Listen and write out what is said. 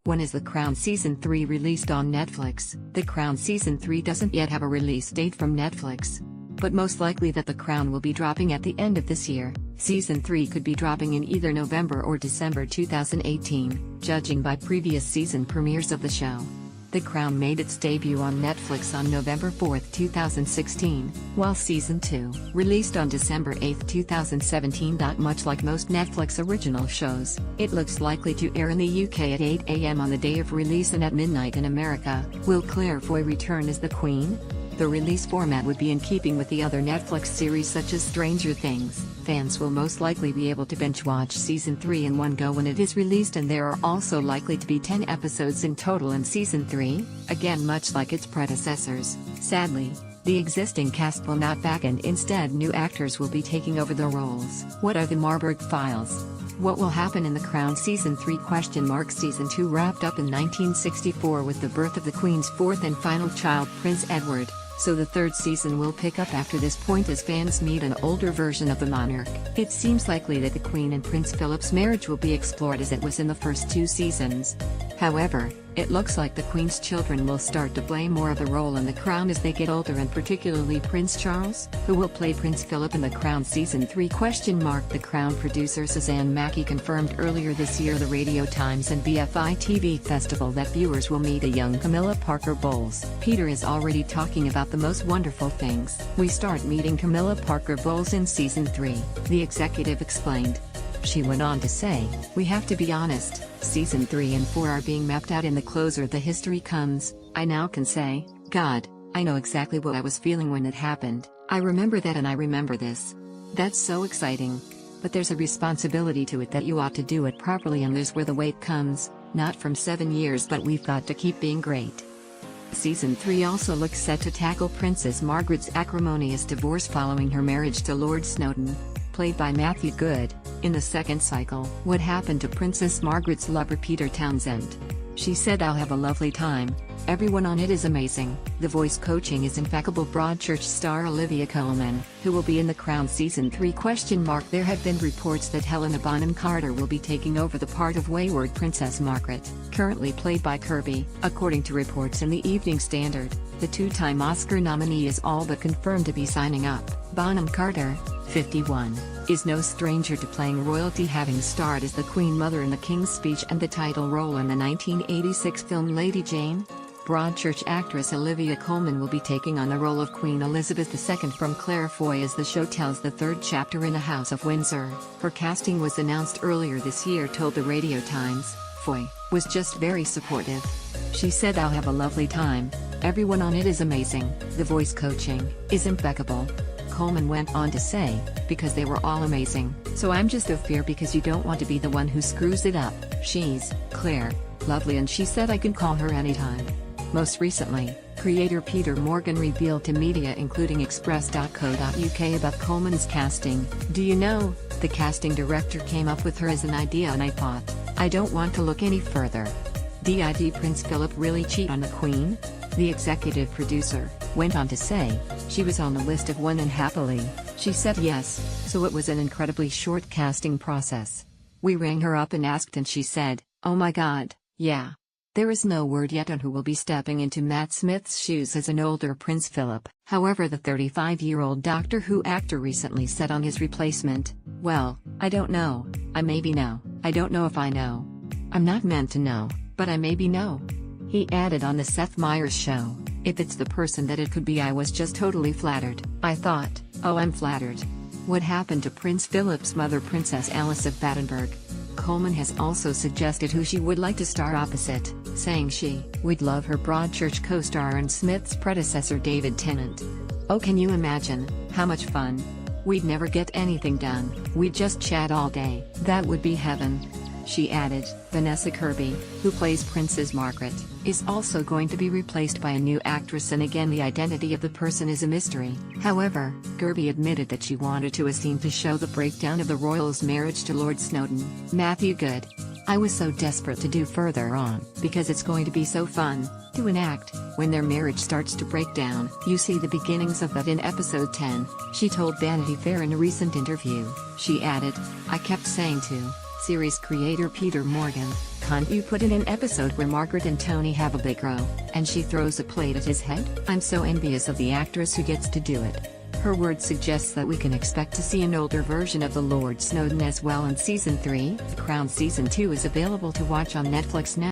When is The Crown Season 3 released on Netflix? The Crown Season 3 doesn't yet have a release date from Netflix, but most likely that The Crown will be dropping at the end of this year. Season 3 could be dropping in either November or December 2018, judging by previous season premieres of the show. The Crown made its debut on Netflix on November 4, 2016, while Season 2 released on December 8, 2017. Much like most Netflix original shows, it looks likely to air in the UK at 8 AM on the day of release and at midnight in America. Will Claire Foy return as the Queen? The release format would be in keeping with the other Netflix series such as Stranger Things. Fans will most likely be able to binge-watch Season 3 in one go when it is released, and there are also likely to be 10 episodes in total in Season 3, again much like its predecessors. Sadly, the existing cast will not back, and instead new actors will be taking over the roles. What are the Marburg Files? What will happen in The Crown Season 3? Season 2 wrapped up in 1964 with the birth of the Queen's fourth and final child, Prince Edward. So the third season will pick up after this point as fans meet an older version of the monarch. It seems likely that the Queen and Prince Philip's marriage will be explored as it was in the first two seasons. However, it looks like the Queen's children will start to play more of a role in the Crown as they get older, and particularly Prince Charles, who will play Prince Philip in The Crown Season 3? The Crown producer Suzanne Mackie confirmed earlier this year the Radio Times and BFI TV festival that viewers will meet a young Camilla Parker Bowles. Peter is already talking about the most wonderful things. We start meeting Camilla Parker Bowles in Season 3, the executive explained. She went on to say, "We have to be honest, Season 3 and 4 are being mapped out, and the closer the history comes, I now can say, God, I know exactly what I was feeling when it happened. I remember that and I remember this. That's so exciting. But there's a responsibility to it that you ought to do it properly, and there's where the weight comes, not from 7 years, but we've got to keep being great." Season 3 also looks set to tackle Princess Margaret's acrimonious divorce following her marriage to Lord Snowdon, played by Matthew Goode. In the second cycle, what happened to Princess Margaret's lover Peter Townsend? She said, "I'll have a lovely time. Everyone on it is amazing. The voice coaching is impeccable." Broadchurch star Olivia Colman, who will be in The Crown Season 3? There have been reports that Helena Bonham Carter will be taking over the part of wayward Princess Margaret, currently played by Kirby. According to reports in the Evening Standard, the two-time Oscar nominee is all but confirmed to be signing up. Bonham Carter, 51, is no stranger to playing royalty, having starred as the Queen Mother in The King's Speech and the title role in the 1986 film Lady Jane. Broadchurch actress Olivia Colman will be taking on the role of Queen Elizabeth II from Claire Foy as the show tells the third chapter in A House of Windsor. Her casting was announced earlier this year, told the Radio Times. Foy was just very supportive. She said, "I'll have a lovely time. Everyone on it is amazing. The voice coaching is impeccable." Colman went on to say, "Because they were all amazing, so I'm just of fear because you don't want to be the one who screws it up. She's, Claire, lovely, and she said I can call her anytime." Most recently, creator Peter Morgan revealed to media including Express.co.uk about Colman's casting. "Do you know, the casting director came up with her as an idea and I thought, I don't want to look any further. Did Prince Philip really cheat on the Queen?" The executive producer went on to say, "She was on the list of one and happily, she said yes, so it was an incredibly short casting process. We rang her up and asked and she said, oh my God, yeah." There is no word yet on who will be stepping into Matt Smith's shoes as an older Prince Philip. However, the 35-year-old Doctor Who actor recently said on his replacement, "Well, I don't know, I maybe know, I don't know if I know. I'm not meant to know, but I maybe know." He added on the Seth Meyers show, "If it's the person that it could be, I was just totally flattered. I thought, oh, I'm flattered." What happened to Prince Philip's mother, Princess Alice of Battenberg? Colman has also suggested who she would like to star opposite, saying she would love her Broadchurch co-star and Smith's predecessor David Tennant. "Oh, can you imagine how much fun? We'd never get anything done, we'd just chat all day. That would be heaven." She added, Vanessa Kirby, who plays Princess Margaret, is also going to be replaced by a new actress, and again the identity of the person is a mystery. However, Kirby admitted that she wanted to a scene to show the breakdown of the royals' marriage to Lord Snowdon. Matthew Goode, "I was so desperate to do further on, because it's going to be so fun to enact when their marriage starts to break down. You see the beginnings of that in episode 10, she told Vanity Fair in a recent interview. She added, "I kept saying to Series creator Peter Morgan, can't you put in an episode where Margaret and Tony have a big row, and she throws a plate at his head? I'm so envious of the actress who gets to do it. Her word suggests that we can expect to see an older version of the Lord Snowdon as well in Season 3. The Crown Season 2 is available to watch on Netflix now.